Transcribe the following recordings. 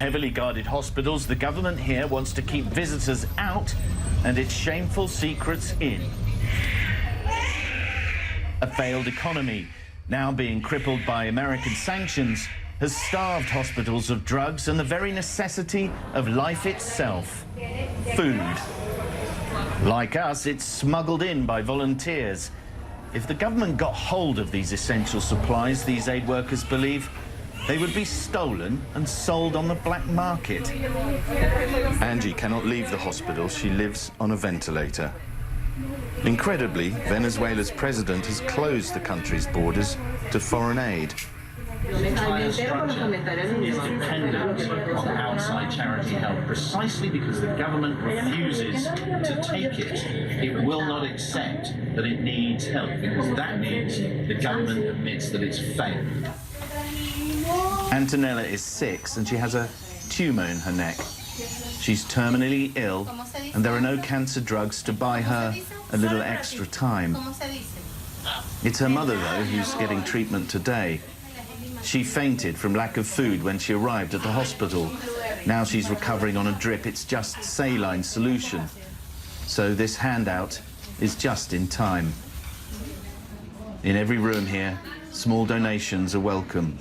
heavily guarded hospitals, the government here wants to keep visitors out and its shameful secrets in. A failed economy, now being crippled by American sanctions, has starved hospitals of drugs and the very necessity of life itself, food. Like us, it's smuggled in by volunteers. If the government got hold of these essential supplies, these aid workers believe, they would be stolen and sold on the black market. Angie cannot leave the hospital. She lives on a ventilator. Incredibly, Venezuela's president has closed the country's borders to foreign aid. The entire structure is dependent on outside charity help, precisely because the government refuses to take it. It will not accept that it needs help, because that means the government admits that it's failed. Antonella is 6 and she has a tumour in her neck. She's terminally ill and there are no cancer drugs to buy her a little extra time. It's her mother, though, who's getting treatment today. She fainted from lack of food when she arrived at the hospital. Now she's recovering on a drip. It's just saline solution. So this handout is just in time. In every room here, small donations are welcome.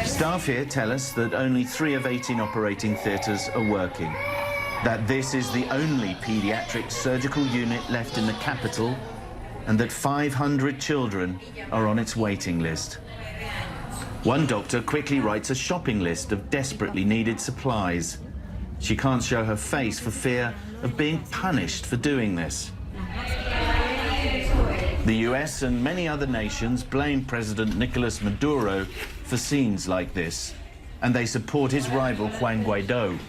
Staff here tell us that only 3 of 18 operating theatres are working, that this is the only paediatric surgical unit left in the capital, and that 500 children are on its waiting list. One doctor quickly writes a shopping list of desperately needed supplies. She can't show her face for fear of being punished for doing this. The US and many other nations blame President Nicolas Maduro for scenes like this, and they support his rival Juan Guaido.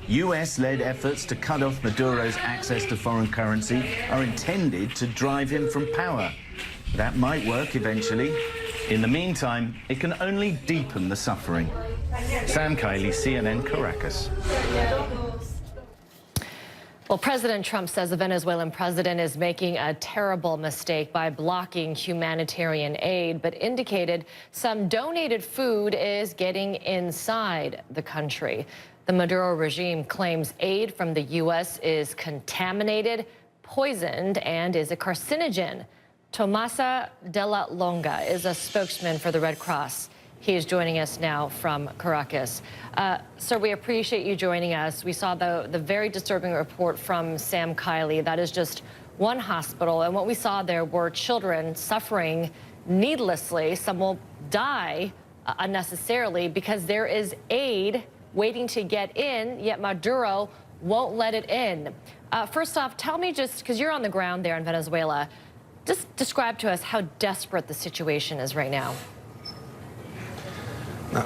US-led efforts to cut off Maduro's access to foreign currency are intended to drive him from power. That might work eventually. In the meantime, it can only deepen the suffering. Sam Kiley, CNN, Caracas. Well, President Trump says the Venezuelan president is making a terrible mistake by blocking humanitarian aid, but indicated some donated food is getting inside the country. The Maduro regime claims aid from the U.S. is contaminated, poisoned, and is a carcinogen. Tomasa de la Longa is a spokesman for the Red Cross. He is joining us now from Caracas. Sir, we appreciate you joining us. We saw the very disturbing report from Sam Kiley. That is just one hospital, and what we saw there were children suffering needlessly. Some will die unnecessarily because there is aid waiting to get in, yet Maduro won't let it in. First off, tell me, just because you're on the ground there in Venezuela, just describe to us how desperate the situation is right now.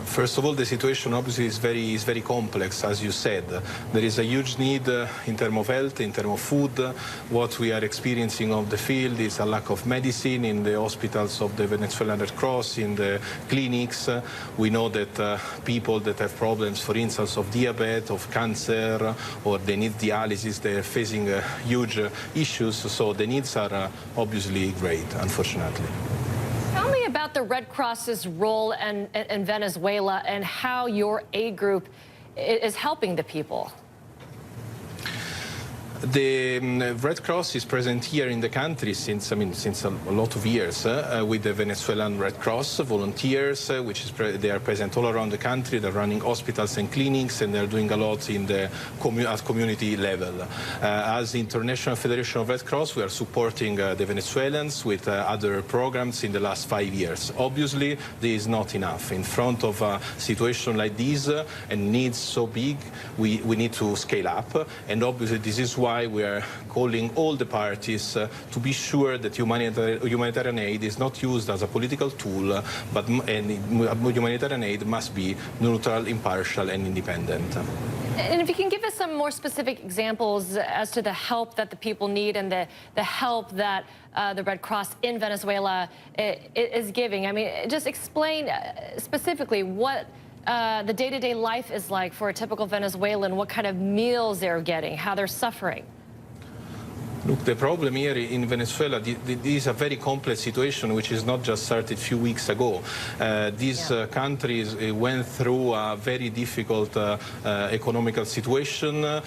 First of all, the situation obviously is very complex, as you said. There is a huge need in terms of health, in terms of food. What we are experiencing on the field is a lack of medicine in the hospitals of the Venezuelan Red Cross, in the clinics. We know that people that have problems, for instance, of diabetes, of cancer, or they need dialysis, they are facing huge issues. So the needs are obviously great, unfortunately. Tell me about the Red Cross's role in Venezuela and how your aid group is helping the people. The Red Cross is present here in the country since a lot of years with the Venezuelan Red Cross volunteers, they are present all around the country. They're running hospitals and clinics, and they're doing a lot in the at community level. As the International Federation of Red Cross, we are supporting the Venezuelans with other programs in the last 5 years. Obviously, this is not enough. In front of a situation like this and needs so big, we need to scale up, and obviously this is why we are calling all the parties to be sure that humanitarian aid is not used as a political tool, but humanitarian aid must be neutral, impartial, and independent. And if you can give us some more specific examples as to the help that the people need and the help that the Red Cross in Venezuela is giving. I mean, just explain specifically what the day-to-day life is like for a typical Venezuelan, what kind of meals they're getting, how they're suffering. Look, the problem here in Venezuela, this is a very complex situation which is not just started a few weeks ago. These countries went through a very difficult economical situation.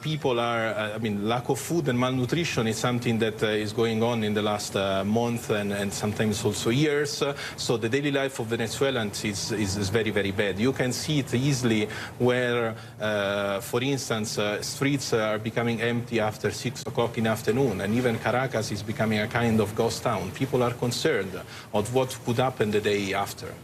People are, lack of food and malnutrition is something that is going on in the last month and sometimes also years. So the daily life of Venezuelans is very, very bad. You can see it easily where, for instance, streets are becoming empty after 6 o'clock in the afternoon, and even Caracas is becoming a kind of ghost town. People are concerned of what could happen the day after.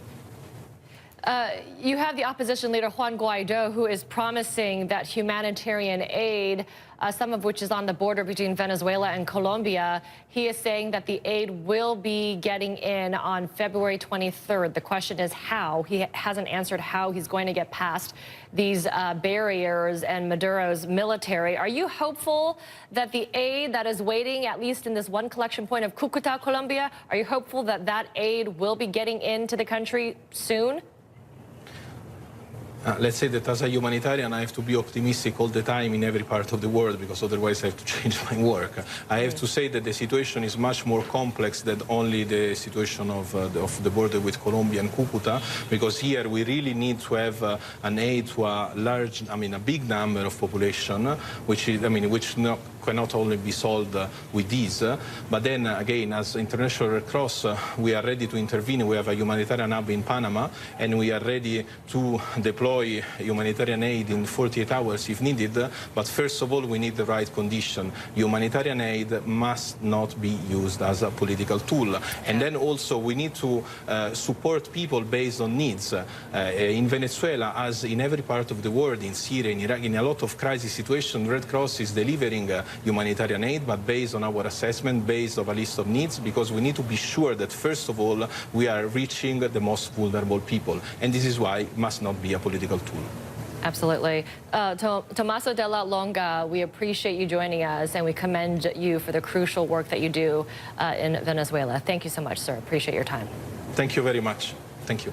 You have the opposition leader Juan Guaido, who is promising that humanitarian aid, some of which is on the border between Venezuela and Colombia, he is saying that the aid will be getting in on February 23rd. The question is how. He hasn't answered how he's going to get past these barriers and Maduro's military. Are you hopeful that the aid that is waiting, at least in this one collection point of Cucuta, Colombia, are you hopeful that that aid will be getting into the country soon? Let's say that as a humanitarian, I have to be optimistic all the time in every part of the world, because otherwise I have to change my work. I have to say that the situation is much more complex than only the situation of the border with Colombia and Cucuta, because here we really need to have an aid to a large, a big number of population, which is, cannot only be solved with these. But then again, as International Red Cross, we are ready to intervene. We have a humanitarian hub in Panama, and we are ready to deploy humanitarian aid in 48 hours if needed. But first of all, we need the right condition. Humanitarian aid must not be used as a political tool. And then also we need to support people based on needs. In Venezuela, as in every part of the world, in Syria, in Iraq, in a lot of crisis situations, Red Cross is delivering humanitarian aid, but based on our assessment, based on a list of needs, because we need to be sure that first of all we are reaching the most vulnerable people, and this is why it must not be a political tool. Absolutely. Tommaso Della Longa, we appreciate you joining us, and we commend you for the crucial work that you do in Venezuela. Thank you so much, sir. Appreciate your time. Thank you very much. Thank you.